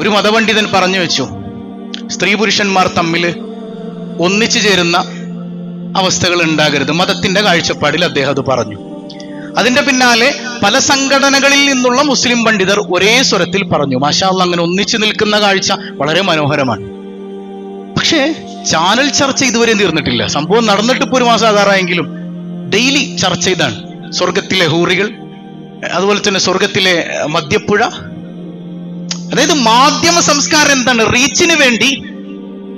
ഒരു മതപണ്ഡിതൻ പറഞ്ഞു വെച്ചു, സ്ത്രീ പുരുഷന്മാർ തമ്മിൽ ഒന്നിച്ചു ചേരുന്ന അവസ്ഥകൾ ഉണ്ടാകരുത്. മതത്തിന്റെ കാഴ്ചപ്പാടിൽ അദ്ദേഹം അത് പറഞ്ഞു. അതിന്റെ പിന്നാലെ പല സംഘടനകളിൽ നിന്നുള്ള മുസ്ലിം പണ്ഡിതർ ഒരേ സ്വരത്തിൽ പറഞ്ഞു. മാഷാ അല്ലാഹ്, അങ്ങനെ ഒന്നിച്ചു നിൽക്കുന്ന കാഴ്ച വളരെ മനോഹരമാണ്. പക്ഷേ ചാനൽ ചർച്ച ഇതുവരെ തീർന്നിട്ടില്ല. സംഭവം നടന്നിട്ട് ഇപ്പോൾ 1 മാസം ആകാറായെങ്കിലും ഡെയിലി ചർച്ച ഇതാണ്. സ്വർഗത്തിലെ ഹൂറികൾ, അതുപോലെ തന്നെ സ്വർഗത്തിലെ മദ്യപ്പുഴ. അതായത് മാധ്യമ സംസ്കാരം എന്താണ്? റീച്ചിന് വേണ്ടി,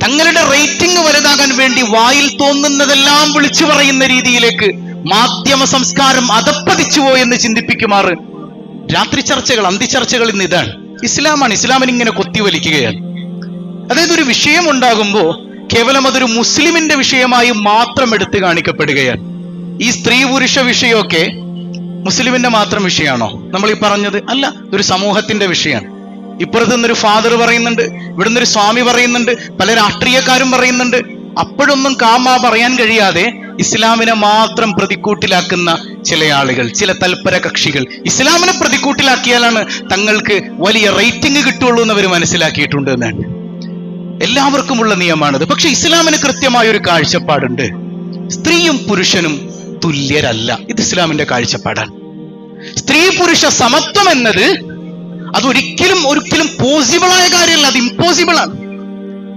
തങ്ങളുടെ റേറ്റിംഗ് വലുതാകാൻ വേണ്ടി വായിൽ തോന്നുന്നതെല്ലാം വിളിച്ചു പറയുന്ന രീതിയിലേക്ക് മാധ്യമ സംസ്കാരം അധപ്പതിച്ചുവോ എന്ന് ചിന്തിപ്പിക്കുമാറ് രാത്രി ചർച്ചകൾ, അന്തിച്ചർച്ചകൾ ഇന്ന് ഇതാണ്. ഇസ്ലാമാണ്, ഇസ്ലാമിന് ഇങ്ങനെ കൊത്തിവലിക്കുകയാണ്. അതായത് ഒരു വിഷയം ഉണ്ടാകുമ്പോൾ കേവലം അതൊരു മുസ്ലിമിന്റെ വിഷയമായി മാത്രം എടുത്തു കാണിക്കപ്പെടുകയാണ്. ഈ സ്ത്രീ പുരുഷ വിഷയമൊക്കെ മുസ്ലിമിന്റെ മാത്രം വിഷയമാണോ നമ്മൾ ഈ പറഞ്ഞത്? അല്ല, ഒരു സമൂഹത്തിന്റെ വിഷയമാണ്. ഇപ്പുറത്ത് നിന്നൊരു ഫാദർ പറയുന്നുണ്ട്, ഇവിടെ നിന്നൊരു സ്വാമി പറയുന്നുണ്ട്, പല രാഷ്ട്രീയക്കാരും പറയുന്നുണ്ട്. അപ്പോഴൊന്നും പറയാൻ കഴിയാതെ ഇസ്ലാമിനെ മാത്രം പ്രതിക്കൂട്ടിലാക്കുന്ന ചില ആളുകൾ, ചില തൽപര കക്ഷികൾ ഇസ്ലാമിനെ പ്രതിക്കൂട്ടിലാക്കിയാലാണ് തങ്ങൾക്ക് വലിയ റേറ്റിംഗ് കിട്ടുള്ളൂ എന്നവർ മനസ്സിലാക്കിയിട്ടുണ്ട് എന്നാണ്. എല്ലാവർക്കുമുള്ള നിയമമാണിത്. പക്ഷെ ഇസ്ലാമിന് കൃത്യമായ ഒരു കാഴ്ചപ്പാടുണ്ട്. സ്ത്രീയും പുരുഷനും തുല്യരല്ല. ഇത് ഇസ്ലാമിന്റെ കാഴ്ചപ്പാടാണ്. സ്ത്രീ പുരുഷ സമത്വം എന്നത് അതൊരിക്കലും പോസിബിളായ കാര്യമല്ല, അത് ഇമ്പോസിബിൾ ആണ്.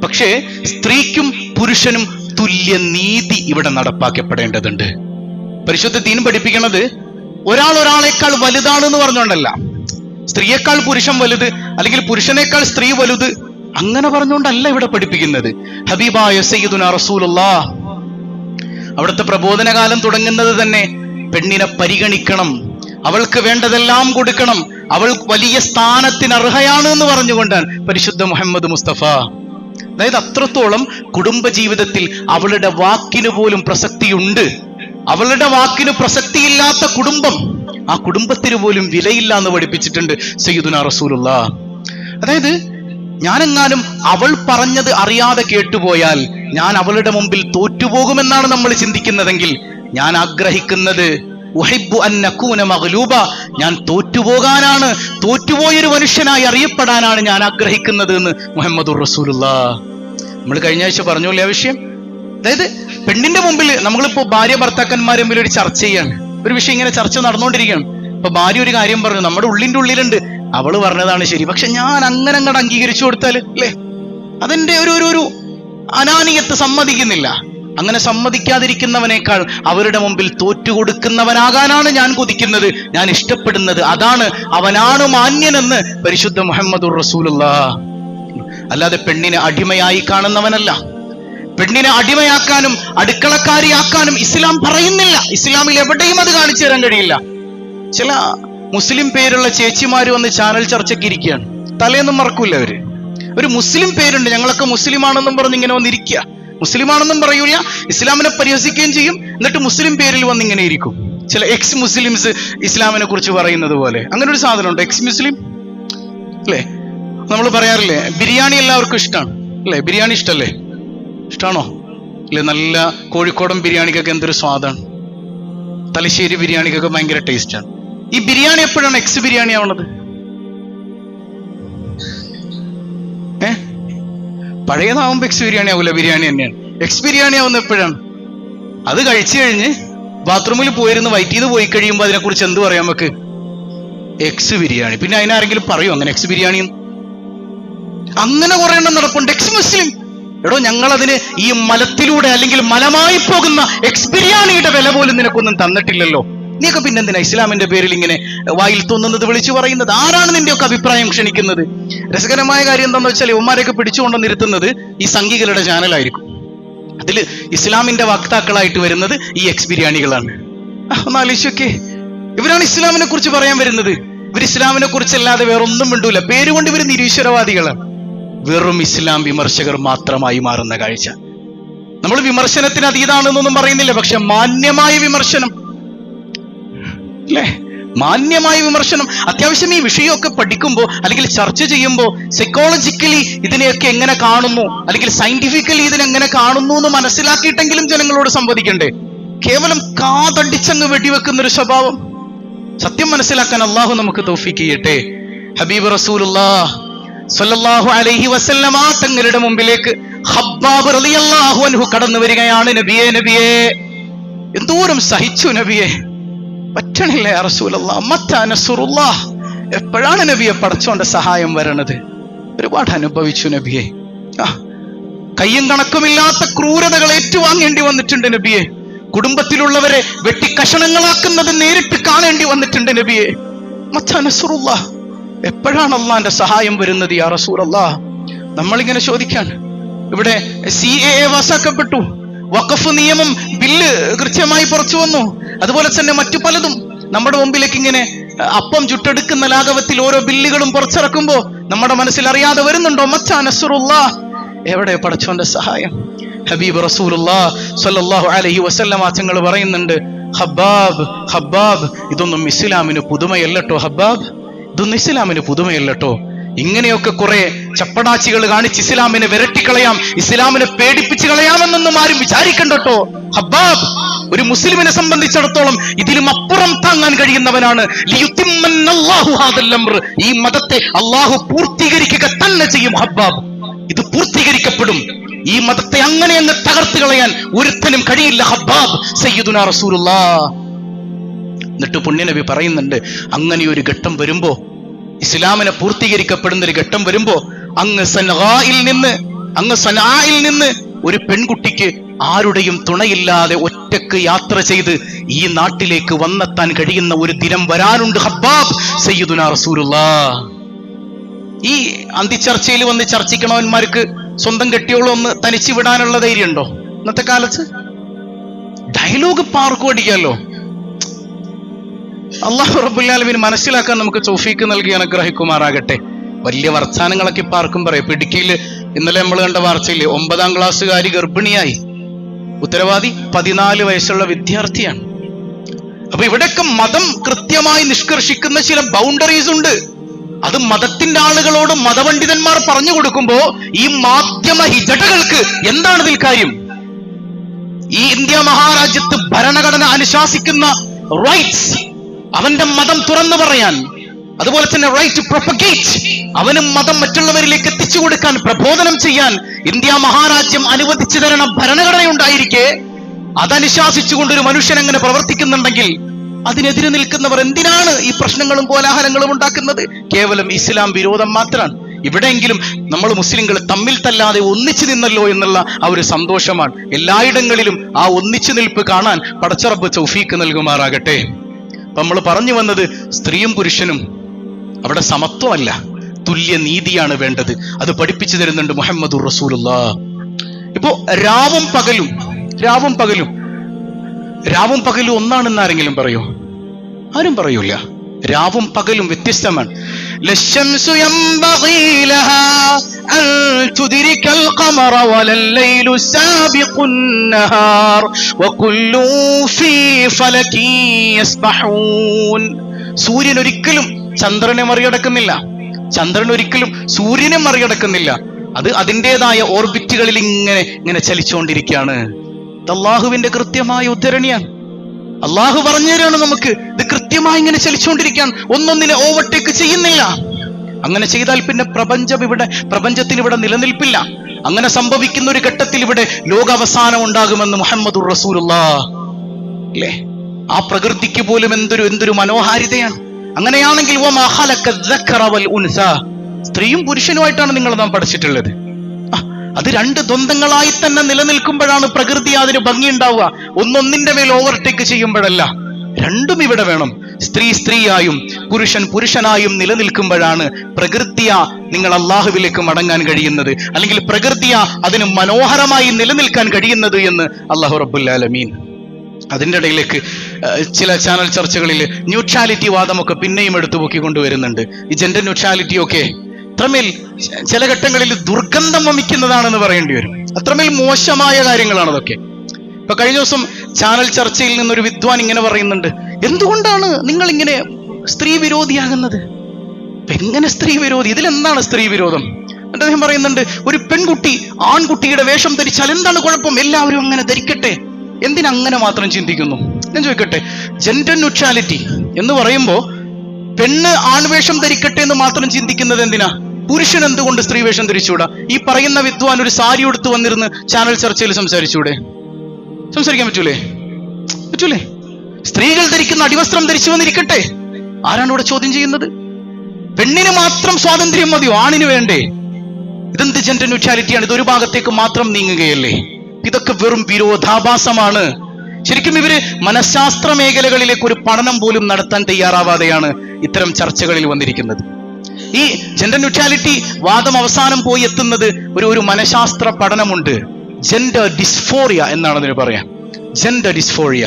പക്ഷേ സ്ത്രീക്കും പുരുഷനും തുല്യ നീതി ഇവിടെ നടപ്പാക്കപ്പെടേണ്ടതുണ്ട്. പരിശുദ്ധ ദീൻ പഠിപ്പിക്കുന്നത് ഒരാളേക്കാൾ വലുതാണെന്ന് പറഞ്ഞുകൊണ്ടല്ല, സ്ത്രീയേക്കാൾ പുരുഷൻ വലുത് അല്ലെങ്കിൽ പുരുഷനേക്കാൾ സ്ത്രീ വലുത് അങ്ങനെ പറഞ്ഞുകൊണ്ടല്ല ഇവിടെ പഠിപ്പിക്കുന്നത്. ഹബീബായ സയ്യിദുനാ റസൂലുള്ളാഹ് അവിടുത്തെ പ്രബോധനകാലം തുടങ്ങുന്നത് തന്നെ പെണ്ണിനെ പരിഗണിക്കണം, അവൾക്ക് വേണ്ടതെല്ലാം കൊടുക്കണം, അവൾ വലിയ സ്ഥാനത്തിന് അർഹയാണ് എന്ന് പറഞ്ഞുകൊണ്ടാണ് പരിശുദ്ധ മുഹമ്മദ് മുസ്തഫ. അതായത് അത്രത്തോളം കുടുംബജീവിതത്തിൽ അവളുടെ വാക്കിന് പോലും പ്രസക്തിയുണ്ട്. അവളുടെ വാക്കിന് പ്രസക്തിയില്ലാത്ത കുടുംബം, ആ കുടുംബത്തിന് പോലും വിലയില്ല എന്ന് പഠിപ്പിച്ചിട്ടുണ്ട് സയ്യിദുനാ റസൂലുള്ളാഹ്. അതായത് ഞാനെങ്ങാനും അവൾ പറഞ്ഞത് അറിയാതെ കേട്ടുപോയാൽ ഞാൻ അവളുടെ മുമ്പിൽ തോറ്റുപോകുമെന്നാണ് നമ്മൾ ചിന്തിക്കുന്നതെങ്കിൽ, ഞാൻ ആഗ്രഹിക്കുന്നത് ഉഹിബ്ബു അൻ നകൂന മഗ്ലൂബ, ഞാൻ തോറ്റുപോകാനാണ്, തോറ്റുപോയൊരു മനുഷ്യനായി അറിയപ്പെടാനാണ് ഞാൻ ആഗ്രഹിക്കുന്നത് എന്ന് മുഹമ്മദുർ റസൂലുള്ളാഹ്. നമ്മൾ കഴിഞ്ഞ ആഴ്ച പറഞ്ഞല്ലേ ആ വിഷയം. അതായത് പെണ്ണിന്റെ മുമ്പിൽ നമ്മളിപ്പോ ഭാര്യ ഭർത്താക്കന്മാരെ മുമ്പിൽ ഒരു ചർച്ച ചെയ്യാണ്, ഒരു വിഷയം ഇങ്ങനെ ചർച്ച നടന്നുകൊണ്ടിരിക്കുകയാണ്. അപ്പൊ ഭാര്യ ഒരു കാര്യം പറഞ്ഞു, നമ്മുടെ ഉള്ളിലുണ്ട് അവള് പറഞ്ഞതാണ് ശരി, പക്ഷെ ഞാൻ അങ്ങനെ അങ്ങോട്ട് അംഗീകരിച്ചു കൊടുത്താൽ അല്ലേ, അതിന്റെ ഒരു അനാനിയത്ത് സമ്മതിക്കുന്നില്ല. അങ്ങനെ സമ്മതിക്കാതിരിക്കുന്നവനേക്കാൾ അവരുടെ മുമ്പിൽ തോറ്റുകൊടുക്കുന്നവനാകാനാണ് ഞാൻ കൊതിക്കുന്നത്, ഞാൻ ഇഷ്ടപ്പെടുന്നത്. അതാണ്, അവനാണ് മാന്യനെന്ന് പരിശുദ്ധ മുഹമ്മദുർ റസൂലുള്ളാഹ്. അല്ലാതെ പെണ്ണിനെ അടിമയായി കാണുന്നവനല്ല. പെണ്ണിനെ അടിമയാക്കാനും അടുക്കളക്കാരിയാക്കാനും ഇസ്ലാം പറയുന്നില്ല. ഇസ്ലാമിൽ എവിടെയും അത് കാണിച്ചു തരാൻ കഴിയില്ല. ചില മുസ്ലിം പേരുള്ള ചേച്ചിമാര് വന്ന് ചാനൽ ചർച്ചയ്ക്ക് ഇരിക്കുകയാണ്. തലേന്നും മറക്കൂല അവര്. ഒരു മുസ്ലിം പേരുണ്ട്, ഞങ്ങളൊക്കെ മുസ്ലിമാണെന്നും പറഞ്ഞ് ഇങ്ങനെ വന്നിരിക്കുക. മുസ്ലിമാണെന്നും പറയൂല, ഇസ്ലാമിനെ പരിഹസിക്കുകയും ചെയ്യും. എന്നിട്ട് മുസ്ലിം പേരിൽ വന്ന് ഇങ്ങനെ ഇരിക്കും. ചില എക്സ് മുസ്ലിംസ് ഇസ്ലാമിനെ കുറിച്ച് പറയുന്നത് പോലെ. അങ്ങനെ ഒരു സാധനമുണ്ട്, എക്സ് മുസ്ലിം അല്ലേ? നമ്മൾ പറയാറില്ലേ, ബിരിയാണി എല്ലാവർക്കും ഇഷ്ടമാണ് അല്ലേ? ബിരിയാണി ഇഷ്ടല്ലേ? ഇഷ്ടമാണോ അല്ലെ? നല്ല കോഴിക്കോടൻ ബിരിയാണിക്കൊക്കെ എന്തൊരു സ്വാദാണ്, തലശ്ശേരി ബിരിയാണിക്കൊക്കെ ഭയങ്കര ടേസ്റ്റാണ്. ഈ ബിരിയാണി എപ്പോഴാണ് എക്സ് ബിരിയാണി ആവുന്നത്? പഴയതാവുമ്പോ എക്സ് ബിരിയാണി ആവൂല, ബിരിയാണി തന്നെയാണ്. എക്സ് ബിരിയാണി ആവുന്ന എപ്പോഴാണ്? അത് കഴിച്ചു കഴിഞ്ഞ് ബാത്റൂമിൽ പോയിരുന്ന് വൈറ്റ് ചെയ്ത് പോയി കഴിയുമ്പോൾ അതിനെക്കുറിച്ച് എന്ത് പറയാൻ നമുക്ക്? എക്സ് ബിരിയാണി. പിന്നെ അതിനാരെങ്കിലും പറയൂ അങ്ങനെ എക്സ് ബിരിയാണി? അങ്ങനെ കുറെ എണ്ണം നടപ്പുണ്ട്. എക്സ് മുസ്ലിം, എടോ ഞങ്ങളതിന് ഈ മലത്തിലൂടെ അല്ലെങ്കിൽ മലമായി പോകുന്ന എക്സ് ബിരിയാണിയുടെ വില പോലും നിനക്കൊന്നും തന്നിട്ടില്ലല്ലോ. നീയൊക്കെ പിന്നെന്തിനാ ഇസ്ലാമിന്റെ പേരിൽ ഇങ്ങനെ വായിൽ തോന്നുന്നത് വിളിച്ചു പറയുന്നത്? ആരാണ് നിന്റെയൊക്കെ അഭിപ്രായം ക്ഷണിക്കുന്നത്? രസകരമായ കാര്യം എന്താണെന്ന് വെച്ചാൽ ഇവന്മാരെയൊക്കെ പിടിച്ചുകൊണ്ടിരുത്തുന്നത് ഈ സംഘികളുടെ ചാനലായിരിക്കും. അതിൽ ഇസ്ലാമിന്റെ വക്താക്കളായിട്ട് വരുന്നത് ഈ എക്സ് ബിരിയാണികളാണ്. ഒന്ന് ആലോചിച്ചൊക്കെ, ഇവരാണ് ഇസ്ലാമിനെ കുറിച്ച് പറയാൻ വരുന്നത്. ഇവർ ഇസ്ലാമിനെ കുറിച്ചല്ലാതെ വേറൊന്നും മിണ്ടൂല. പേരുകൊണ്ട് ഇവർ നിരീശ്വരവാദികളാണ്. വെറും ഇസ്ലാം വിമർശകർ മാത്രമായി മാറുന്ന കാഴ്ച. നമ്മൾ വിമർശനത്തിന് അതീതാണെന്നൊന്നും പറയുന്നില്ല, പക്ഷെ മാന്യമായ വിമർശനം അല്ലേ? മാന്യമായ വിമർശനം. അത്യാവശ്യം ഈ വിഷയമൊക്കെ പഠിക്കുമ്പോൾ അല്ലെങ്കിൽ ചർച്ച ചെയ്യുമ്പോൾ സൈക്കോളജിക്കലി ഇതിനെയൊക്കെ എങ്ങനെ കാണുന്നു അല്ലെങ്കിൽ സയന്റിഫിക്കലി ഇതിനെങ്ങനെ കാണുന്നു എന്ന് മനസ്സിലാക്കിയിട്ടെങ്കിലും ജനങ്ങളോട് സംവദിക്കണ്ടേ? കേവലം കാതടിച്ചങ്ങ് വെടിവെക്കുന്നൊരു സ്വഭാവം. സത്യം മനസ്സിലാക്കാൻ അള്ളാഹു നമുക്ക് തൗഫീഖ് ചെയ്യട്ടെ. ഹബീബ് റസൂലുള്ളാഹ് സ്വല്ലല്ലാഹു അലൈഹി വസല്ലമ തങ്ങളുടെ മുമ്പിലേക്ക് ഹബ്ബാബ് റളിയല്ലാഹു അൻഹു കടന്നു വരികയാണ്. നബിയേ, എന്തോരം സഹിച്ചു നബിയെ, പറ്റണില്ല യാ റസൂലല്ലാഹ്, മത്താ നസ്റുല്ലാഹ്, എപ്പോഴാണ് നബിയെ പടച്ചോന്റെ സഹായം വരണത്? ഒരുപാട് അനുഭവിച്ചു നബിയെ, കയ്യും കണക്കുമില്ലാത്ത ക്രൂരതകൾ ഏറ്റുവാങ്ങേണ്ടി വന്നിട്ടുണ്ട് നബിയെ, കുടുംബത്തിലുള്ളവരെ വെട്ടിക്കഷണങ്ങളാക്കുന്നത് നേരിട്ട് കാണേണ്ടി വന്നിട്ടുണ്ട് നബിയെ. മത്താ നസ്റുല്ലാഹ്, എപ്പോഴാണ് അള്ളാന്റെ സഹായം വരുന്നത് യാ റസൂലല്ലാഹ്? നമ്മളിങ്ങനെ ചോദിക്കാൻ. ഇവിടെ CAA പാസാക്കപ്പെട്ടു, വഖഫ് നിയമം ബില്ല് കൃത്യമായി പുറത്തു വന്നു, അതുപോലെ തന്നെ മറ്റു പലതും നമ്മുടെ മുമ്പിലേക്ക് ഇങ്ങനെ അപ്പം ചുട്ടെടുക്കുന്ന ലാഘവത്തിൽ ഓരോ ബില്ലുകളും പുറത്തിറക്കുമ്പോ നമ്മുടെ മനസ്സിൽ അറിയാതെ വരുന്നുണ്ടോ മത്താ നസ്റുല്ലാഹ്? എവിടെ പടച്ചോന്റെ സഹായം? ഹബീബ് റസൂലുള്ളാഹ് സ്വല്ലല്ലാഹു അലൈഹി വസല്ലമ തങ്ങൾ പറയുന്നുണ്ട്, ഹബ്ബാബ്, ഇതൊന്നും ഇസ്ലാമിന് പുതുമയല്ലട്ടോ ഹബ്ബാബ്, ഇതൊന്നും ഇസ്ലാമിന് പുതുമയല്ലട്ടോ. ഇങ്ങനെയൊക്കെ കുറെ ചപ്പടാച്ചികൾ കാണിച്ച് ഇസ്ലാമിനെ വിരട്ടിക്കളയാം, ഇസ്ലാമിനെ പേടിപ്പിച്ച് കളയാമെന്നൊന്നും ആരും വിചാരിക്കണ്ടോ ഹബ്ബാബ്. ഒരു മുസ്ലിമിനെ സംബന്ധിച്ചിടത്തോളം ഇതിലും അപ്പുറം താങ്ങാൻ കഴിയുന്നവനാണ്. ഈ മതത്തെ അള്ളാഹു പൂർത്തീകരിക്കുക തന്നെ ചെയ്യും ഹബ്ബാബ്, ഇത് പൂർത്തീകരിക്കപ്പെടും. ഈ മതത്തെ അങ്ങനെ അങ്ങ് തകർത്ത് കളയാൻ ഒരുത്തനും കഴിയില്ല ഹബ്ബാബ് സയ്യിദുനാ റസൂലുള്ളാഹ്. എന്നിട്ട് പുണ്യനബി പറയുന്നുണ്ട്, അങ്ങനെ ഒരു ഘട്ടം വരുമ്പോ, ഇസ്ലാമിനെ പൂർത്തീകരിക്കപ്പെടുന്ന ഒരു ഘട്ടം വരുമ്പോ, അങ്ങ് സനആയിൽ നിന്ന് ഒരു പെൺകുട്ടിക്ക് ആരുടെയും തുണയില്ലാതെ ഒറ്റക്ക് യാത്ര ചെയ്ത് ഈ നാട്ടിലേക്ക് വന്നെത്താൻ കഴിയുന്ന ഒരു ദിനം വരാനുണ്ട് ഹബ്ബാബ് സയ്യിദുനാ റസൂലുള്ളാഹ്. ഈ അന്തിച്ചർച്ചയിൽ വന്ന് ചർച്ചിക്കണവന്മാർക്ക് സ്വന്തം കെട്ടിയോളം ഒന്ന് തനിച്ചു വിടാനുള്ള ധൈര്യം ഉണ്ടോ ഇന്നത്തെ കാലത്ത്? ഡയലോഗ് പാർക്കും അടിക്കാമല്ലോ. അല്ലാഹു റബ്ബുൽ ആലമീൻ മനസ്സിലാക്കാൻ നമുക്ക് തൗഫീക്ക് നൽകി അനുഗ്രഹിക്കുമാറാകട്ടെ. വലിയ വർത്താനങ്ങളൊക്കെ പാർക്കും പറയും. ഇപ്പൊ ഇടുക്കിയിൽ ഇന്നലെ നമ്മൾ കണ്ട വാർത്തയില് 9ാം ക്ലാസ്സുകാരി ഗർഭിണിയായി, ഉത്തരവാദി 14 വയസ്സുള്ള വിദ്യാർത്ഥിയാണ്. അപ്പൊ ഇവിടെയൊക്കെ മതം കൃത്യമായി നിഷ്കർഷിക്കുന്ന ചില ബൗണ്ടറീസ് ഉണ്ട്. അത് മതത്തിന്റെ ആളുകളോട് മതപണ്ഡിതന്മാർ പറഞ്ഞു കൊടുക്കുമ്പോ ഈ മാധ്യമ ഹിജടകൾക്ക് എന്താണ് ഇതിൽ കാര്യം? ഈ ഇന്ത്യ മഹാരാജ്യത്ത് ഭരണഘടന അനുശാസിക്കുന്ന റൈറ്റ്സ്, അവന്റെ മതം തുറന്നു പറയാൻ, അതുപോലെ തന്നെ റൈറ്റ് ടു പ്രൊപ്പഗേറ്റ്, അവനും മതം മറ്റുള്ളവരിലേക്ക് എത്തിച്ചു കൊടുക്കാൻ, പ്രബോധനം ചെയ്യാൻ ഇന്ത്യ മഹാരാജ്യം അനുവദിച്ചു തരണ ഭരണഘടനയുണ്ടായിരിക്കെ അതനുശാസിച്ചുകൊണ്ടൊരു മനുഷ്യൻ അങ്ങനെ പ്രവർത്തിക്കുന്നുണ്ടെങ്കിൽ അതിനെതിരെ നിൽക്കുന്നവർ എന്തിനാണ് ഈ പ്രശ്നങ്ങളും കോലാഹലങ്ങളും ഉണ്ടാക്കുന്നത്? കേവലം ഇസ്ലാം വിരോധം മാത്രമാണ്. ഇവിടെയെങ്കിലും നമ്മൾ മുസ്ലിങ്ങൾ തമ്മിൽ തല്ലാതെ ഒന്നിച്ചു നിന്നല്ലോ എന്നുള്ള ആ ഒരു സന്തോഷമാണ്. എല്ലായിടങ്ങളിലും ആ ഒന്നിച്ചു നിൽപ്പ് കാണാൻ പടച്ചറബ് തൗഫീക്ക് നൽകുമാറാകട്ടെ. അപ്പൊ നമ്മൾ പറഞ്ഞു വന്നത്, സ്ത്രീയും പുരുഷനും അവിടെ സമത്വമല്ല, തുല്യ നീതിയാണ് വേണ്ടത്. അത് പഠിപ്പിച്ചു തരുന്നുണ്ട് മുഹമ്മദുർ റസൂലുള്ളാഹ്. ഇപ്പോ രാവും പകലും ഒന്നാണെന്ന് ആരെങ്കിലും പറയോ? ആരും പറയൂല. രാവും പകലും വ്യത്യസ്തമാണ്. ലശംസു യംബഗീ ലഹാ അൻ തുദ്രികൽ ഖമറ വലൽ ലൈലു സാബിഖുൻ നഹാർ വകുല്ലു ഫീ ഫലകി യസ്ബഹൂൻ. സൂര്യൻ ഒരിക്കലും ചന്ദ്രനെ മറികടക്കുന്നില്ല, ചന്ദ്രൻ ഒരിക്കലും സൂര്യനെ മറികടക്കുന്നില്ല. അത് അതിൻ്റെതായ ഓർബിറ്റുകളിൽ ഇങ്ങനെ ചലിച്ചുകൊണ്ടിരിക്കുകയാണ്. ഇത് അള്ളാഹുവിന്റെ കൃത്യമായ ഉദ്ധരണിയാണ്. അള്ളാഹു പറഞ്ഞു തരാണ് നമുക്ക്, ഇത് കൃത്യമായി ഇങ്ങനെ ചലിച്ചുകൊണ്ടിരിക്കാൻ, ഒന്നൊന്നിനെ ഓവർടേക്ക് ചെയ്യുന്നില്ല. അങ്ങനെ ചെയ്താൽ പിന്നെ പ്രപഞ്ചത്തിന് ഇവിടെ നിലനിൽപ്പില്ല. അങ്ങനെ സംഭവിക്കുന്ന ഒരു ഘട്ടത്തിൽ ഇവിടെ ലോകാവസാനം ഉണ്ടാകുമെന്ന് മുഹമ്മദുർ റസൂലുള്ളാഹ് അല്ലേ? ആ പ്രകൃതിക്ക് പോലും എന്തൊരു മനോഹാരിതയാണ്. അങ്ങനെയാണെങ്കിൽ വമാ ഖലഖ ദക്കറ വൽ ഉൻസ, സ്ത്രീയും പുരുഷനുമായിട്ടാണ് നാം പഠിച്ചിട്ടുള്ളത്. അത് രണ്ട് ദ്വന്ദ്ങ്ങളായി തന്നെ നിലനിൽക്കുമ്പോഴാണ് പ്രകൃതി അതിന് ഭംഗിയുണ്ടാവുക. ഒന്നൊന്നിന്റെ മേൽ ഓവർടേക്ക് ചെയ്യുമ്പോഴല്ല. രണ്ടും ഇവിടെ വേണം. സ്ത്രീ സ്ത്രീയായും പുരുഷൻ പുരുഷനായും നിലനിൽക്കുമ്പോഴാണ് പ്രകൃതിയ നിങ്ങൾ അള്ളാഹുവിലേക്ക് മടങ്ങാൻ കഴിയുന്നത്, അല്ലെങ്കിൽ പ്രകൃതിയ അതിന് മനോഹരമായി നിലനിൽക്കാൻ കഴിയുന്നത് എന്ന് അള്ളാഹു റബ്ബുൽ ആലമീൻ. അതിൻ്റെ ഇടയിലേക്ക് ചില ചാനൽ ചർച്ചകളിൽ ന്യൂട്രാലിറ്റി വാദമൊക്കെ പിന്നെയും എടുത്തു പൊക്കിക്കൊണ്ടുവരുന്നുണ്ട്. ഈ ജെൻഡർ ന്യൂട്രാലിറ്റിയൊക്കെ അത്രമേൽ ചില ഘട്ടങ്ങളിൽ ദുർഗന്ധം വമിക്കുന്നതാണെന്ന് പറയേണ്ടി വരും. അത്രമേൽ മോശമായ കാര്യങ്ങളാണ് അതൊക്കെ. ഇപ്പൊ കഴിഞ്ഞ ദിവസം ചാനൽ ചർച്ചയിൽ നിന്നൊരു വിദ്വാൻ ഇങ്ങനെ പറയുന്നുണ്ട്, എന്തുകൊണ്ടാണ് നിങ്ങൾ ഇങ്ങനെ സ്ത്രീ വിരോധിയാകുന്നത്? എങ്ങനെ സ്ത്രീ വിരോധി? ഇതിലെന്താണ് സ്ത്രീ വിരോധം? എന്നിട്ട് അദ്ദേഹം പറയുന്നുണ്ട്, ഒരു പെൺകുട്ടി ആൺകുട്ടിയുടെ വേഷം ധരിച്ചാൽ എന്താണ് കുഴപ്പം? എല്ലാവരും അങ്ങനെ ധരിക്കട്ടെ. എന്തിനങ്ങനെ മാത്രം ചിന്തിക്കുന്നു? ഞാൻ ചോദിക്കട്ടെ, ജെൻഡർ ന്യൂട്രാലിറ്റി എന്ന് പറയുമ്പോ പെണ്ണ് ആൺവേഷം ധരിക്കട്ടെ എന്ന് മാത്രം ചിന്തിക്കുന്നത് എന്തിനാ? പുരുഷൻ എന്തുകൊണ്ട് സ്ത്രീ വേഷം ധരിച്ചുകൂടാ? ഈ പറയുന്ന വിദ്വാൻ ഒരു സാരി ഉടുത്ത് വന്നിരുന്ന് ചാനൽ ചർച്ചയിൽ സംസാരിച്ചൂടെ? സംസാരിക്കാൻ പറ്റൂലേ? സ്ത്രീകൾ ധരിക്കുന്ന അടിവസ്ത്രം ധരിച്ചു വന്നിരിക്കട്ടെ, ആരാണ് ഇവിടെ ചോദ്യം ചെയ്യുന്നത്? പെണ്ണിന് മാത്രം സ്വാതന്ത്ര്യം മതിയോ? ആണിന് വേണ്ടേ? ഇതെന്ത് ജെൻഡർ ന്യൂട്രാലിറ്റിയാണ്? ഇതൊരു ഭാഗത്തേക്ക് മാത്രം നീങ്ങുകയല്ലേ? ഇതൊക്കെ വെറും വിരോധാഭാസമാണ്. ശരിക്കും ഇവര് മനഃശാസ്ത്ര മേഖലകളിലേക്ക് ഒരു പഠനം പോലും നടത്താൻ തയ്യാറാവാതെയാണ് ഇത്തരം ചർച്ചകളിൽ വന്നിരിക്കുന്നത്. ഈ ജെൻഡർ ന്യൂട്രാലിറ്റി വാദം അവസാനം പോയി എത്തുന്നത് ഒരു മനഃശാസ്ത്ര പഠനമുണ്ട്. ജെൻഡർ ഡിസ്ഫോറിയ എന്നാണ് അതിന് പറയാം. Gender dysphoria.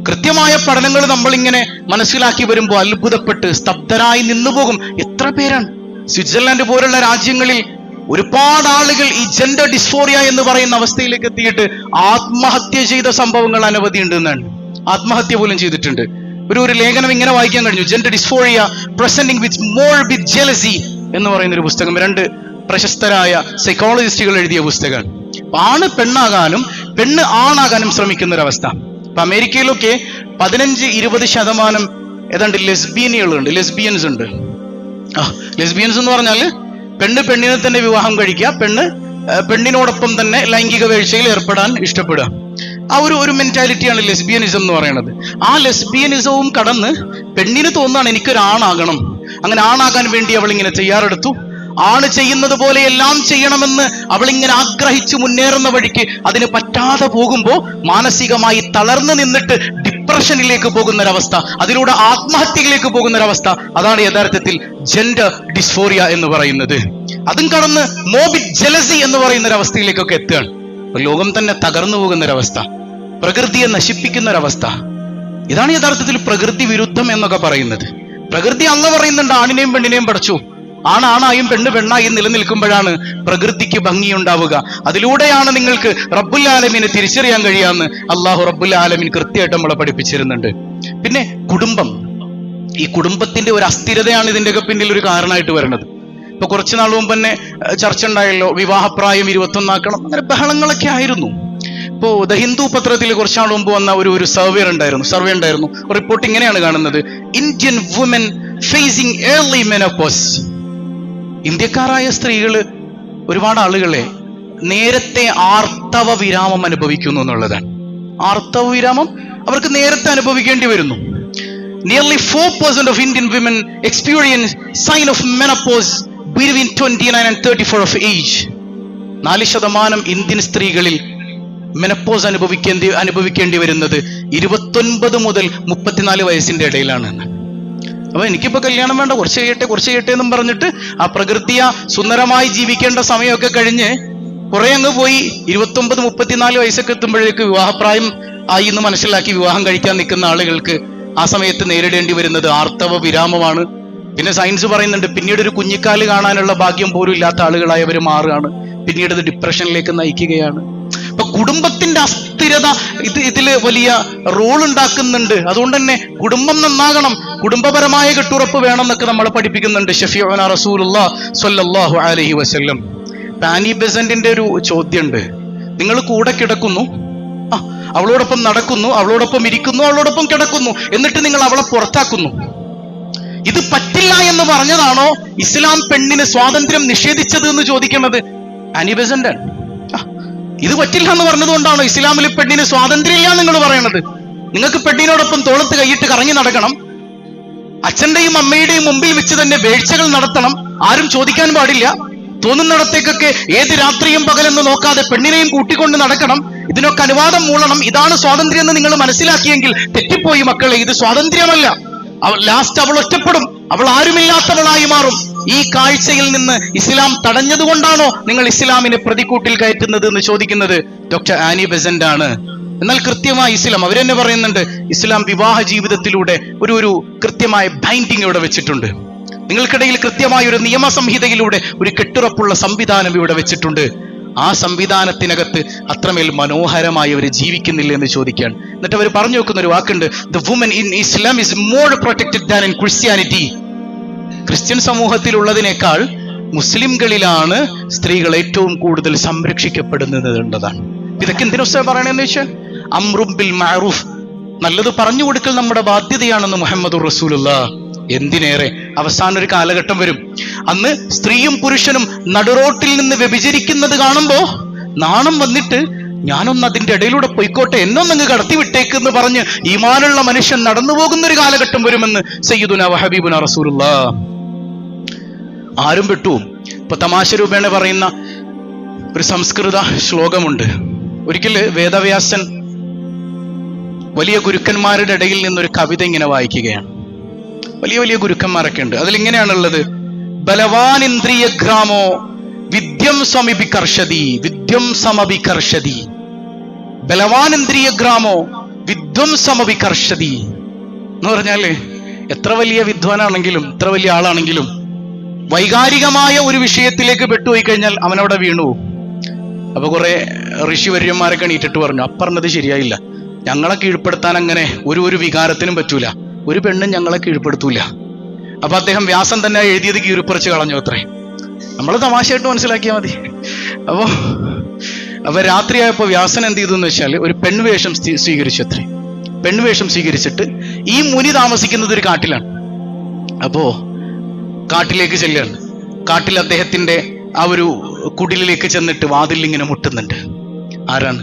കൃത്യമായ പഠനങ്ങൾ നമ്മളിങ്ങനെ മനസ്സിലാക്കി വരുമ്പോൾ അത്ഭുതപ്പെട്ട് സ്തബ്ധരായി നിന്നുപോകും. എത്ര പേരാണ് സ്വിറ്റ്സർലാൻഡ് പോലുള്ള രാജ്യങ്ങളിൽ ഒരുപാട് ആളുകൾ ഈ ജെൻഡർ ഡിസ്ഫോറിയ എന്ന് പറയുന്ന അവസ്ഥയിലേക്ക് എത്തിയിട്ട് ആത്മഹത്യ ചെയ്ത സംഭവങ്ങൾ അനവധി ഉണ്ട് എന്നാണ്. ആത്മഹത്യ പോലും ചെയ്തിട്ടുണ്ട്. ഒരു ലേഖനം ഇങ്ങനെ വായിക്കാൻ കഴിഞ്ഞു, ജെൻഡർ ഡിസ്ഫോറിയ പ്രസന്റിംഗ് വിത്ത് മോർബിഡ് ജെലസി എന്ന് പറയുന്ന ഒരു പുസ്തകം. 2 പ്രശസ്തരായ സൈക്കോളജിസ്റ്റുകൾ എഴുതിയ പുസ്തകമാണ്. ആണ് പെണ്ണാകാനും പെണ്ണ് ആണാകാനും ശ്രമിക്കുന്ന ഒരവസ്ഥ. ഇപ്പൊ അമേരിക്കയിലൊക്കെ 15-20% ഏതാണ്ട് ലെസ്ബിയനുകളുണ്ട്, ലെസ്ബിയൻസ് ഉണ്ട്. ലെസ്ബിയൻസ് എന്ന് പറഞ്ഞാൽ പെണ്ണ് പെണ്ണിനെ തന്നെ വിവാഹം കഴിക്കുക, പെണ്ണിനോടൊപ്പം തന്നെ ലൈംഗിക വീഴ്ചയിൽ ഏർപ്പെടാൻ ഇഷ്ടപ്പെടുക. ആ ഒരു മെന്റാലിറ്റിയാണ് ലെസ്ബിയനിസം എന്ന് പറയുന്നത്. ആ ലെസ്ബിയനിസവും കടന്ന് പെണ്ണിന് തോന്നുകയാണ് എനിക്കൊരാണാകണം. അങ്ങനെ ആണാകാൻ വേണ്ടി അവൾ ഇങ്ങനെ തയ്യാറെടുത്തു. ആണ് ചെയ്യുന്നത് പോലെ എല്ലാം ചെയ്യണമെന്ന് അവളിങ്ങനെ ആഗ്രഹിച്ചു മുന്നേറുന്ന വഴിക്ക് അതിന് പറ്റാതെ പോകുമ്പോൾ മാനസികമായി തളർന്നു നിന്നിട്ട് ഡിപ്രഷനിലേക്ക് പോകുന്നൊരവസ്ഥ, അതിലൂടെ ആത്മഹത്യയിലേക്ക് പോകുന്നൊരവസ്ഥ. അതാണ് യഥാർത്ഥത്തിൽ ജെൻഡർ ഡിസ്ഫോറിയ എന്ന് പറയുന്നത്. അതും കടന്ന് മോർബിഡ് ജെലസി എന്ന് പറയുന്ന ഒരവസ്ഥയിലേക്കൊക്കെ എത്തുകയാണ്. ലോകം തന്നെ തകർന്നു പോകുന്നൊരവസ്ഥ, പ്രകൃതിയെ നശിപ്പിക്കുന്നൊരവസ്ഥ. ഇതാണ് യഥാർത്ഥത്തിൽ പ്രകൃതി വിരുദ്ധം എന്നൊക്കെ പറയുന്നത്. പ്രകൃതി അങ്ങ് പറയുന്നുണ്ട് ആണിനെയും പെണ്ണിനെയും പടച്ചു, ആണായും പെണ്ണ് പെണ്ണായും നിലനിൽക്കുമ്പോഴാണ് പ്രകൃതിക്ക് ഭംഗിയുണ്ടാവുക. അതിലൂടെയാണ് നിങ്ങൾക്ക് റബ്ബുൽ ആലമീനെ തിരിച്ചറിയാൻ കഴിയാന്ന് അള്ളാഹു റബ്ബുൽ ആലമീൻ കൃത്യമായിട്ട് നമ്മളെ പഠിപ്പിച്ചിരുന്നുണ്ട്. പിന്നെ കുടുംബം, ഈ കുടുംബത്തിന്റെ ഒരു അസ്ഥിരതയാണ് ഇതിന്റെയൊക്കെ പിന്നിൽ ഒരു കാരണമായിട്ട് വരുന്നത്. ഇപ്പൊ കുറച്ചു നാൾ മുമ്പ് തന്നെ ചർച്ച ഉണ്ടായല്ലോ, വിവാഹപ്രായം 21 ആക്കണം, അങ്ങനെ ബഹളങ്ങളൊക്കെ ആയിരുന്നു. ഇപ്പോ ദ ഹിന്ദു പത്രത്തിൽ കുറച്ചാൾ മുമ്പ് വന്ന ഒരു സർവേ ഉണ്ടായിരുന്നു. റിപ്പോർട്ട് ഇങ്ങനെയാണ് കാണുന്നത്, Indian woman facing early menopause. ഇന്ത്യക്കാരായ സ്ത്രീകള് ഒരുപാട് ആളുകളെ നേരത്തെ ആർത്തവ വിരാമം അനുഭവിക്കുന്നു എന്നുള്ളതാണ്. ആർത്തവ വിരാമം അവർക്ക് നേരത്തെ അനുഭവിക്കേണ്ടി വരുന്നു. Nearly 4% of Indian women experience sign of menopause between 29 and 34 of age. 4% Indian സ്ത്രീകളിൽ മെനപ്പോസ് അനുഭവിക്കേണ്ടി വരുന്നത് 29 മുതൽ 34 വയസ്സിന്റെ ഇടയിലാണ്. അപ്പൊ എനിക്കിപ്പോ കല്യാണം വേണ്ട, കുറച്ച് ചെയ്യട്ടെ എന്നും പറഞ്ഞിട്ട് ആ പ്രകൃതിയ സുന്ദരമായി ജീവിക്കേണ്ട സമയമൊക്കെ കഴിഞ്ഞ് കുറെ അങ്ങ് പോയി 29-34 വയസ്സൊക്കെ എത്തുമ്പോഴേക്ക് വിവാഹപ്രായം ആയി എന്ന് മനസ്സിലാക്കി വിവാഹം കഴിക്കാൻ നിൽക്കുന്ന ആളുകൾക്ക് ആ സമയത്ത് നേരിടേണ്ടി വരുന്നത് ആർത്തവ വിരാമമാണ്. പിന്നെ സയൻസ് പറയുന്നുണ്ട് പിന്നീട് ഒരു കുഞ്ഞിക്കാല് കാണാനുള്ള ഭാഗ്യം പോലും ഇല്ലാത്ത ആളുകളായി അവർ മാറുകയാണ്. പിന്നീട് ഇത് ഡിപ്രഷനിലേക്ക് നയിക്കുകയാണ്. അപ്പൊ കുടുംബത്തിന്റെ അസ്ഥിരത ഇതില് വലിയ റോൾ ഉണ്ടാക്കുന്നുണ്ട്. അതുകൊണ്ട് തന്നെ കുടുംബം നന്നാകണം, കുടുംബപരമായ കെട്ടുറപ്പ് വേണം എന്നൊക്കെ നമ്മളെ പഠിപ്പിക്കുന്നുണ്ട് ഷഫീഉനാ റസൂലുള്ളാഹി സ്വല്ലല്ലാഹു അലൈഹി വസല്ലം. ആനി ബെസന്റിന്റെ ഒരു ചോദ്യമുണ്ട്, നിങ്ങൾ കൂടെ കിടക്കുന്നു, അവളോടൊപ്പം നടക്കുന്നു, അവളോടൊപ്പം ഇരിക്കുന്നു, അവളോടൊപ്പം കിടക്കുന്നു, എന്നിട്ട് നിങ്ങൾ അവളെ പുറത്താക്കുന്നു. ഇത് പറ്റില്ല എന്ന് പറഞ്ഞതാണോ ഇസ്ലാം പെണ്ണിന് സ്വാതന്ത്ര്യം നിഷേധിച്ചത് എന്ന് ചോദിക്കുന്നത് ആനി ബെസന്റ്. ഇത് പറ്റില്ല എന്ന് പറഞ്ഞതുകൊണ്ടാണോ ഇസ്ലാമിൽ പെണ്ണിന് സ്വാതന്ത്ര്യം ഇല്ല നിങ്ങൾ പറയണത്? നിങ്ങൾക്ക് പെണ്ണിനോടൊപ്പം തോളത്ത് കൈയിട്ട് കറങ്ങി നടക്കണം, അച്ഛന്റെയും അമ്മയുടെയും മുമ്പിൽ വെച്ച് തന്നെ വീഴ്ചകൾ നടത്തണം, ആരും ചോദിക്കാൻ പാടില്ല, തോന്നുന്നിടത്തേക്കൊക്കെ ഏത് രാത്രിയും പകലെന്ന് നോക്കാതെ പെണ്ണിനെയും കൂട്ടിക്കൊണ്ട് നടക്കണം, ഇതിനൊക്കെ അനുവാദം മൂളണം, ഇതാണ് സ്വാതന്ത്ര്യം എന്ന് നിങ്ങൾ മനസ്സിലാക്കിയെങ്കിൽ തെറ്റിപ്പോയി മക്കളെ. ഇത് സ്വാതന്ത്ര്യമല്ല. ലാസ്റ്റ് അവൾ ഒറ്റപ്പെടും, അവൾ ആരുമില്ലാത്തവളായി മാറും. ഈ കാഴ്ചയിൽ നിന്ന് ഇസ്ലാം തടഞ്ഞതുകൊണ്ടാണോ നിങ്ങൾ ഇസ്ലാമിനെ പ്രതിക്കൂട്ടിൽ കയറ്റുന്നത് എന്ന് ചോദിക്കുന്നത് ഡോക്ടർ ആനി ബെസന്റ് ആണ്. എന്നാൽ കൃത്യമായി ഇസ്ലാം അവരെന്നെ പറയുന്നുണ്ട്, ഇസ്ലാം വിവാഹ ജീവിതത്തിലൂടെ ഒരു കൃത്യമായ ബൈൻഡിങ് ഇവിടെ വെച്ചിട്ടുണ്ട്. നിങ്ങൾക്കിടയിൽ കൃത്യമായ ഒരു നിയമസംഹിതയിലൂടെ ഒരു കെട്ടുറപ്പുള്ള സംവിധാനം ഇവിടെ വെച്ചിട്ടുണ്ട്. ആ സംവിധാനത്തിനകത്ത് അത്രമേൽ മനോഹരമായി അവർ ജീവിക്കുന്നില്ല എന്ന് ചോദിക്കാൻ. എന്നിട്ട് അവർ പറഞ്ഞു വെക്കുന്ന ഒരു വാക്കുണ്ട്, the woman in Islam is more protected than in Christianity. Christian സമൂഹത്തിലുള്ളതിനേക്കാൾ മുസ്ലിംകളിലാണ് സ്ത്രീകൾ ഏറ്റവും കൂടുതൽ സംരക്ഷിക്കപ്പെടുന്നത് എന്നതാണ്. ഇതൊക്കെ എന്തിനൊക്കെ പറയണെന്ന് വെച്ചാൽ അംറും ബിൽ മഅറൂഫ്, നല്ലത് പറഞ്ഞു കൊടുക്കൽ നമ്മുടെ ബാധ്യതയാണെന്ന് മുഹമ്മദുർ റസൂലുള്ളാഹ്. എന്തിനേറെ അവസാന ഒരു കാലഘട്ടം വരും, അന്ന് സ്ത്രീയും പുരുഷനും നടുറോട്ടിൽ നിന്ന് വ്യഭിചരിക്കുന്നത് കാണുമ്പോ നാണം വന്നിട്ട് ഞാനൊന്ന് അതിന്റെ ഇടയിലൂടെ പൊയ്ക്കോട്ടെ, എന്നൊന്നങ്ങ് കടത്തി വിട്ടേക്കെന്ന് പറഞ്ഞ് ഈമാനുള്ള മനുഷ്യൻ നടന്നു പോകുന്ന ഒരു കാലഘട്ടം വരുമെന്ന് സയ്യിദുനാ വഹബീബുനാ റസൂലുള്ളാഹ്. ആരും പെട്ടു. ഇപ്പൊ തമാശ രൂപേണ പറയുന്ന ഒരു സംസ്കൃത ശ്ലോകമുണ്ട്. ഒരിക്കല് വേദവ്യാസൻ വലിയ ഗുരുക്കന്മാരുടെ ഇടയിൽ നിന്നൊരു കവിത ഇങ്ങനെ വായിക്കുകയാണ്. വലിയ വലിയ ഗുരുക്കന്മാരൊക്കെ ഉണ്ട്. അതിലിങ്ങനെയാണുള്ളത്: ബലവാനിന്ദ്രിയ ഗ്രാമോ വിദ്യം സമഭികർഷതി, വിദ്യം സമഭികർഷതി. ബലവാനിന്ദ്രിയ ഗ്രാമോ വിദ്വം സമഭികർഷതി എന്ന് പറഞ്ഞാല് എത്ര വലിയ വിദ്വാനാണെങ്കിലും എത്ര വലിയ ആളാണെങ്കിലും വൈകാരികമായ ഒരു വിഷയത്തിലേക്ക് പെട്ടുപോയി കഴിഞ്ഞാൽ അവനവിടെ വീണു. അപ്പൊ കുറെ ഋഷിവര്യന്മാരൊക്കെ എണീറ്റിട്ട് പറഞ്ഞു, അപ്പറഞ്ഞത് ശരിയായില്ല, ഞങ്ങളെ കീഴ്പ്പെടുത്താൻ അങ്ങനെ ഒരു വികാരത്തിനും പറ്റൂല, ഒരു പെണ്ണും ഞങ്ങളെ കീഴ്പ്പെടുത്തൂല. അപ്പൊ അദ്ദേഹം വ്യാസൻ തന്നെ എഴുതിയത് കീറിപ്പറിച്ച് കളഞ്ഞു അത്രേ. നമ്മൾ തമാശയായിട്ട് മനസ്സിലാക്കിയാൽ മതി. അപ്പൊ രാത്രിയായപ്പോ വ്യാസൻ എന്ത് ചെയ്തു എന്ന് വെച്ചാൽ ഒരു പെൺവേഷം സ്വീകരിച്ചു അത്രേ. പെൺവേഷം സ്വീകരിച്ചിട്ട് ഈ മുനി താമസിക്കുന്നത് ഒരു കാട്ടിലാണ്. അപ്പോ കാട്ടിലേക്ക് ചെല്ലുകയാണ്. കാട്ടിൽ അദ്ദേഹത്തിന്റെ ആ ഒരു കുടിലിലേക്ക് ചെന്നിട്ട് വാതിൽ ഇങ്ങനെ മുട്ടുന്നുണ്ട്. ആരാണ്?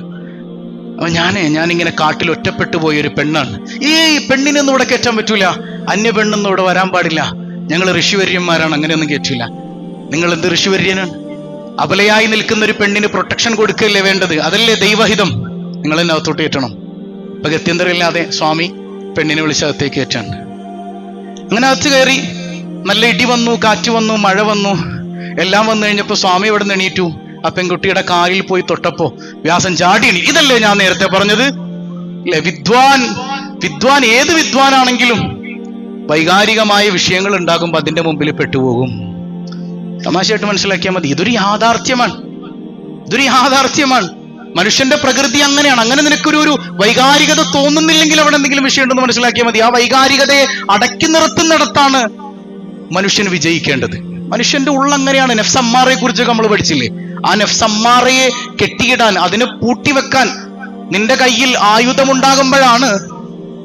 അപ്പൊ ഞാനിങ്ങനെ കാട്ടിൽ ഒറ്റപ്പെട്ടു പോയ ഒരു പെണ്ണാണ്. ഈ പെണ്ണിനൊന്നും ഇവിടെ കയറ്റാൻ പറ്റൂല, അന്യ പെണ്ണൊന്നും ഇവിടെ വരാൻ പാടില്ല, ഞങ്ങൾ ഋഷിവര്യന്മാരാണ്, അങ്ങനെയൊന്നും കയറ്റൂല. നിങ്ങൾ എന്ത് ഋഷിവര്യനാണ്? അബലയായി നിൽക്കുന്ന ഒരു പെണ്ണിന് പ്രൊട്ടക്ഷൻ കൊടുക്കല്ലേ വേണ്ടത്, അതല്ലേ ദൈവഹിതം, നിങ്ങൾ എന്നെ അകത്തോട്ട് കയറ്റണം. അപ്പൊ ഗത്യന്തരമില്ലാതെ സ്വാമി പെണ്ണിനെ വിളിച്ച് അകത്തേക്ക് കയറ്റാണ്. അങ്ങനെ അകത്ത് കയറി. നല്ല ഇടി വന്നു, കാറ്റ് വന്നു, മഴ വന്നു, എല്ലാം വന്നു കഴിഞ്ഞപ്പോ സ്വാമി ഇവിടെ നിന്ന് എണീറ്റു. ആ പെൺകുട്ടിയുടെ കാലിൽ പോയി തൊട്ടപ്പോ വ്യാസൻ ചാടിയണി. ഇതല്ലേ ഞാൻ നേരത്തെ പറഞ്ഞത് അല്ലെ? വിദ്വാൻ ഏത് വിദ്വാനാണെങ്കിലും വൈകാരികമായ വിഷയങ്ങൾ ഉണ്ടാകുമ്പോ അതിന്റെ മുമ്പിൽ പെട്ടുപോകും. തമാശയായിട്ട് മനസ്സിലാക്കിയാൽ മതി. ഇതൊരു യാഥാർത്ഥ്യമാണ്. മനുഷ്യന്റെ പ്രകൃതി അങ്ങനെയാണ്. അങ്ങനെ നിനക്കൊരു വൈകാരികത തോന്നുന്നില്ലെങ്കിൽ അവിടെ എന്തെങ്കിലും വിഷയം ഉണ്ടെന്ന് മനസ്സിലാക്കിയാൽ മതി. ആ വൈകാരികതയെ അടക്കി നിർത്തുന്നിടത്താണ് മനുഷ്യൻ വിജയിക്കേണ്ടത്. മനുഷ്യന്റെ ഉള്ളങ്ങനെയാണ്. നഫ്സമ്മാറയെ കുറിച്ചൊക്കെ നമ്മൾ പഠിച്ചില്ലേ? ആ നഫ്സമ്മാറയെ കെട്ടിയിടാൻ, അതിനെ പൂട്ടിവെക്കാൻ നിന്റെ കയ്യിൽ ആയുധമുണ്ടാകുമ്പോഴാണ്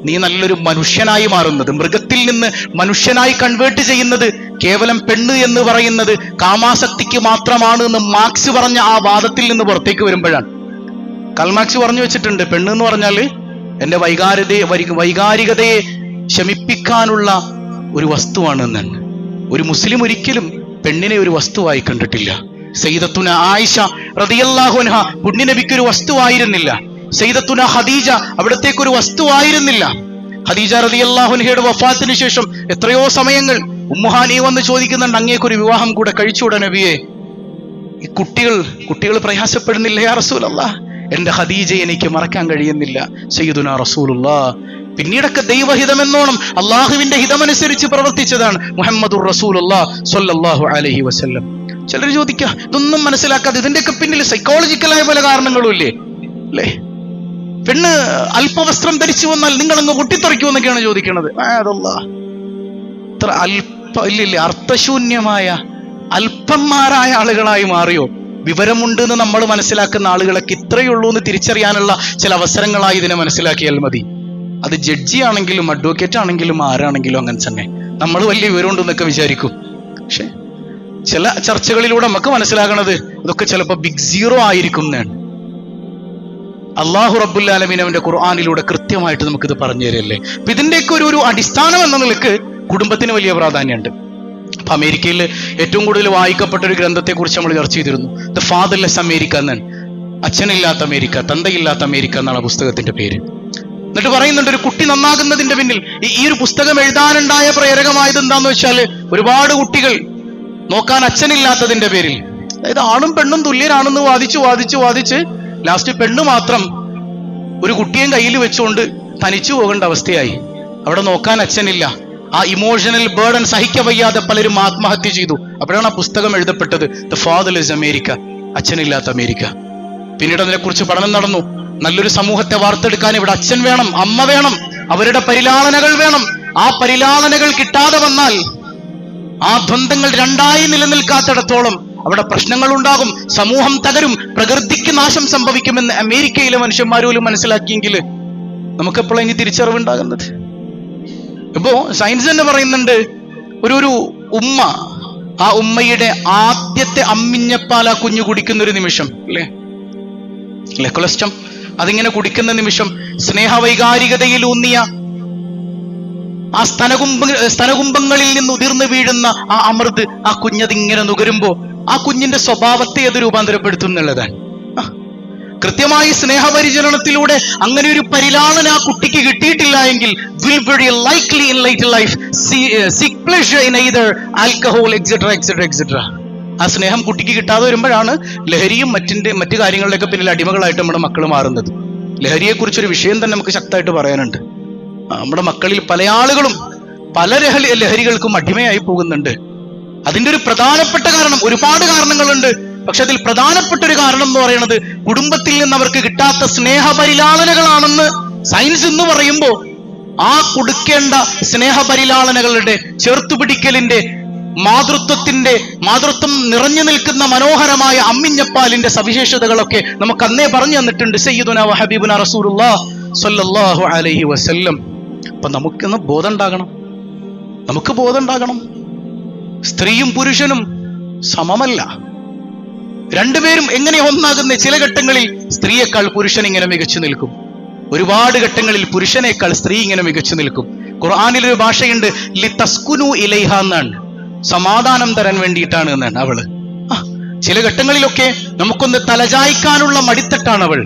നീ നല്ലൊരു മനുഷ്യനായി മാറുന്നത്. മൃഗത്തിൽ നിന്ന് മനുഷ്യനായി കൺവേർട്ട് ചെയ്യുന്നത് കേവലം പെണ്ണ് എന്ന് പറയുന്നത് കാമാസക്തിക്ക് മാത്രമാണ് എന്ന് മാർക്സ് പറഞ്ഞ ആ വാദത്തിൽ നിന്ന് പുറത്തേക്ക് വരുമ്പോഴാണ്. കാൾമാർക്സ് പറഞ്ഞു വെച്ചിട്ടുണ്ട്, പെണ്ണ് എന്ന് പറഞ്ഞാൽ എന്റെ വൈകാരികതയെ ശമിപ്പിക്കാനുള്ള ഒരു വസ്തുവാണ് എന്നാണ്. ഒരു മുസ്ലിം ഒരിക്കലും പെണ്ണിനെ ഒരു വസ്തുവായി കണ്ടിട്ടില്ല. സയ്യിദത്തുന ആയിഷ റളിയല്ലാഹു അൻഹ പുണ്യനബിക്ക് ഒരു വസ്തുവായിരുന്നില്ല. സയ്യിദത്തുന ഖദീജ അവിടത്തേക്കൊരു വസ്തുവായിരുന്നില്ല. ഖദീജ റളിയല്ലാഹു അൻഹയുടെ വഫാത്തിന് ശേഷം എത്രയോ സമയങ്ങൾ ഉമ്മുഹാനി വന്ന് ചോദിക്കുന്നുണ്ട്, അങ്ങേക്കൊരു വിവാഹം കൂടെ കഴിച്ചുകൂടെ നബിയെ? ഈ കുട്ടികൾ പ്രയാസപ്പെടുന്നില്ല യാ റസൂലല്ലാഹ്? എന്റെ ഖദീജയെ എനിക്ക് മറക്കാൻ കഴിയുന്നില്ല സയ്യിദുനാ റസൂലുള്ളാഹ്. പിന്നീടൊക്കെ ദൈവഹിതമെന്നോണം അള്ളാഹുവിന്റെ ഹിതമനുസരിച്ച് പ്രവർത്തിച്ചതാണ് മുഹമ്മദുർ റസൂലുള്ളാഹ് സ്വല്ലല്ലാഹു അലൈഹി വസല്ലം. ചിലർ ചോദിക്കുക, ഇതൊന്നും മനസ്സിലാക്കാതെ ഇതിന്റെയൊക്കെ പിന്നിൽ സൈക്കോളജിക്കലായ പല കാരണങ്ങളും ഇല്ലേ? അല്ലേ? പെണ്ണ് അല്പവസ്ത്രം ധരിച്ചു വന്നാൽ നിങ്ങൾ അങ്ങ് പൊട്ടിത്തെറിക്കുമെന്നൊക്കെയാണ് ചോദിക്കുന്നത്. ഇല്ല, അർത്ഥശൂന്യമായ അല്പന്മാരായ ആളുകളായി മാറിയോ? വിവരമുണ്ട് എന്ന് നമ്മൾ മനസ്സിലാക്കുന്ന ആളുകളൊക്കെ ഇത്രയുള്ളൂ എന്ന് തിരിച്ചറിയാനുള്ള ചില അവസരങ്ങളായി ഇതിനെ മനസ്സിലാക്കിയാൽ മതി. അത് ജഡ്ജി ആണെങ്കിലും അഡ്വക്കേറ്റ് ആണെങ്കിലും ആരാണെങ്കിലും അങ്ങനെ തന്നെ. നമ്മൾ വലിയ വിവരമുണ്ടെന്നൊക്കെ വിചാരിക്കും. പക്ഷെ ചില ചർച്ചകളിലൂടെ നമുക്ക് മനസ്സിലാകണത് ഇതൊക്കെ ചിലപ്പോൾ ബിഗ് സീറോ ആയിരിക്കും എന്നാണ്. അള്ളാഹു റബ്ബുൽ ആലമീൻ അവന്റെ ഖുർആനിലൂടെ കൃത്യമായിട്ട് നമുക്കിത് പറഞ്ഞു തരല്ലേ. അപ്പൊ ഇതിന്റെയൊക്കെ ഒരു അടിസ്ഥാനം എന്ന നിലക്ക് കുടുംബത്തിന് വലിയ പ്രാധാന്യമുണ്ട്. അപ്പൊ അമേരിക്കയിൽ ഏറ്റവും കൂടുതൽ വായിക്കപ്പെട്ട ഒരു ഗ്രന്ഥത്തെ കുറിച്ച് നമ്മൾ ചർച്ച ചെയ്തിരുന്നു. ദ ഫാദർലെസ് അമേരിക്ക എന്നാണ്. അച്ഛനില്ലാത്ത അമേരിക്ക, തന്തയില്ലാത്ത അമേരിക്ക എന്നാണ് പുസ്തകത്തിന്റെ പേര്. എന്നിട്ട് പറയുന്നുണ്ട്, ഒരു കുട്ടി നന്നാകുന്നതിന്റെ പിന്നിൽ ഈ ഒരു പുസ്തകം എഴുതാനുണ്ടായ പ്രേരകമായത് എന്താന്ന് വെച്ചാൽ ഒരുപാട് കുട്ടികൾ നോക്കാൻ അച്ഛനില്ലാത്തതിന്റെ പേരിൽ, അതായത് ആണും പെണ്ണും തുല്യരാണെന്ന് വാദിച്ച് ലാസ്റ്റ് പെണ്ണ് മാത്രം ഒരു കുട്ടിയും കയ്യിൽ വെച്ചുകൊണ്ട് തനിച്ചു പോകേണ്ട അവസ്ഥയായി. അവിടെ നോക്കാൻ അച്ഛനില്ല. ആ ഇമോഷണൽ ബേർഡൻ സഹിക്കവയ്യാതെ പലരും ആത്മഹത്യ ചെയ്തു. അപ്പോഴാണ് ആ പുസ്തകം എഴുതപ്പെട്ടത്, ദ ഫാദർലെസ് അമേരിക്ക, അച്ഛനില്ലാത്ത അമേരിക്ക. പിന്നീട് അതിനെക്കുറിച്ച് പഠനം നടന്നു. നല്ലൊരു സമൂഹത്തെ വാർത്തെടുക്കാൻ ഇവിടെ അച്ഛൻ വേണം, അമ്മ വേണം, അവരുടെ പരിലാളനകൾ വേണം. ആ പരിലാളനകൾ കിട്ടാതെ വന്നാൽ, ആ ദ്വന്ദ്ങ്ങൾ രണ്ടായി നിലനിൽക്കാത്തിടത്തോളം അവിടെ പ്രശ്നങ്ങൾ ഉണ്ടാകും, സമൂഹം തകരും, പ്രകൃതിക്ക് നാശം സംഭവിക്കുമെന്ന് അമേരിക്കയിലെ മനുഷ്യന്മാർ പോലും മനസ്സിലാക്കിയെങ്കിൽ നമുക്കെപ്പോഴാണ് ഇനി തിരിച്ചറിവുണ്ടാകുന്നത്? ഇപ്പോ സയൻസ് തന്നെ പറയുന്നുണ്ട്, ഒരു ഉമ്മ, ആ ഉമ്മയുടെ ആദ്യത്തെ അമ്മിഞ്ഞപ്പാൽ ആ കുഞ്ഞു കുടിക്കുന്ന ഒരു നിമിഷം അല്ലേ, കൊളസ്റ്റം അതിങ്ങനെ നിമിഷം, സ്നേഹവൈകാരികതയിലൂന്നിയ ആ സ്തനകുംഭങ്ങളിൽ നിന്ന് ഉതിർന്നു വീഴുന്ന ആ അമൃത് ആ കുഞ്ഞതിങ്ങനെ നുകരുമ്പോ ആ കുഞ്ഞിന്റെ സ്വഭാവത്തെ അത് രൂപാന്തരപ്പെടുത്തും എന്നുള്ളതാണ്. കൃത്യമായി സ്നേഹപരിചരണത്തിലൂടെ അങ്ങനെ ഒരു പരിലാളന ആ കുട്ടിക്ക് കിട്ടിയിട്ടില്ല എങ്കിൽ will very likely in later life seek pleasure in either alcohol etc. ആ സ്നേഹം കുട്ടിക്ക് കിട്ടാതെ വരുമ്പോഴാണ് ലഹരിയും മറ്റു കാര്യങ്ങളുടെയൊക്കെ പിന്നിൽ അടിമകളായിട്ട് നമ്മുടെ മക്കൾ മാറുന്നത്. ലഹരിയെക്കുറിച്ചൊരു വിഷയം തന്നെ നമുക്ക് ശക്തമായിട്ട് പറയാനുണ്ട്. നമ്മുടെ മക്കളിൽ പല ആളുകളും പല ലഹരികൾക്കും അടിമയായി പോകുന്നുണ്ട്. അതിന്റെ ഒരു പ്രധാനപ്പെട്ട കാരണം, ഒരുപാട് കാരണങ്ങളുണ്ട്, പക്ഷെ അതിൽ പ്രധാനപ്പെട്ട ഒരു കാരണം എന്ന് പറയുന്നത് കുടുംബത്തിൽ നിന്ന് അവർക്ക് കിട്ടാത്ത സ്നേഹപരിലാളനകളാണെന്ന് സയൻസ് എന്ന് പറയുമ്പോൾ ആ കൊടുക്കേണ്ട സ്നേഹപരിലാളനകളുടെ, ചേർത്തുപിടിക്കലിന്റെ, മാതൃത്വം നിറഞ്ഞു നിൽക്കുന്ന മനോഹരമായ അമ്മിഞ്ഞപ്പാലിന്റെ സവിശേഷതകളൊക്കെ നമുക്ക് അന്നേ പറഞ്ഞു തന്നിട്ടുണ്ട് സയ്യിദുനാ വ ഹബീബുനാ റസൂലുള്ളാഹി സ്വല്ലല്ലാഹു അലൈഹി വസല്ലം. അപ്പൊ നമുക്കിന്ന് നമുക്ക് ബോധം ഉണ്ടാകണം. സ്ത്രീയും പുരുഷനും സമമല്ല, രണ്ടുപേരും എങ്ങനെ ഒന്നാകുന്ന? ചില ഘട്ടങ്ങളിൽ സ്ത്രീയേക്കാൾ പുരുഷൻ ഇങ്ങനെ മികച്ചു നിൽക്കും, ഒരുപാട് ഘട്ടങ്ങളിൽ പുരുഷനേക്കാൾ സ്ത്രീ ഇങ്ങനെ മികച്ചു നിൽക്കും. ഖുർആനിലൊരു ഭാഷയുണ്ട്, ലിതസ്കുനു ഇലൈഹ എന്നാണ്, സമാധാനം തരാൻ വേണ്ടിയിട്ടാണ് എന്നാണ് അവള്. ചില ഘട്ടങ്ങളിലൊക്കെ നമുക്കൊന്ന് തലചായ്ക്കാനുള്ള മടിത്തട്ടാണ് അവൾ.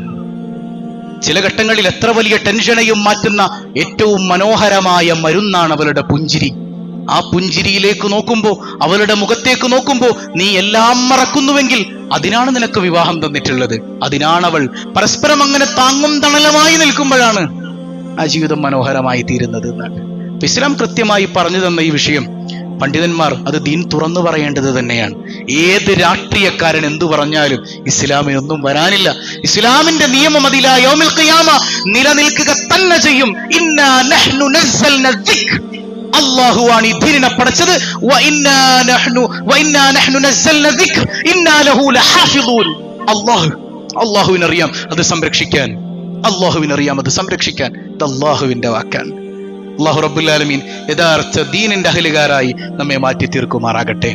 ചില ഘട്ടങ്ങളിൽ എത്ര വലിയ ടെൻഷനെയും മാറ്റുന്ന ഏറ്റവും മനോഹരമായ മരുന്നാണ് അവളുടെ പുഞ്ചിരി. ആ പുഞ്ചിരിയിലേക്ക് നോക്കുമ്പോ, അവളുടെ മുഖത്തേക്ക് നോക്കുമ്പോ നീ എല്ലാം മറക്കുന്നുവെങ്കിൽ അതിനാണ് നിനക്ക് വിവാഹം തന്നിട്ടുള്ളത്. അതിനാണവൾ. പരസ്പരം അങ്ങനെ താങ്ങും തണലുമായി നിൽക്കുമ്പോഴാണ് ആ ജീവിതം മനോഹരമായി തീരുന്നത് എന്നാണ് ഇസ്ലാം കൃത്യമായി പറഞ്ഞു തന്ന ഈ വിഷയം. പണ്ഡിതന്മാർ അത് ദീൻ തുറന്നു പറയേണ്ടത് തന്നെയാണ്. ഏത് രാഷ്ട്രീയക്കാരൻ എന്തു പറഞ്ഞാലും ഇസ്ലാമിനൊന്നും വരാനില്ല. ഇസ്ലാമിന്റെ നിയമം അതിലാ യൗമിൽ ഖിയാമ നിലനിൽക്കുക തന്നെ ചെയ്യും. ഇന്നാ നഹ്നു നസ്സൽന ദിക്ർ, അല്ലാഹുവാണ് ഈ ദീനിനെ പടച്ചത്. വ ഇന്നാ നഹ്നു നസ്സൽന ദിക്ർ ഇന്നാ ലഹു ലഹാഫിദൂൻ. അല്ലാഹുവിനറിയാം അത് സംരക്ഷിക്കാൻ. ഇത് അല്ലാഹുവിന്റെ വാക്കാണ്. അല്ലാഹു റബ്ബുൽ ആലമീൻ യഥാർത്ഥ ദീനിന്റെ അഹ്ലുകാരായി നമ്മെ മാറ്റി തീർക്കുമാറാകട്ടെ.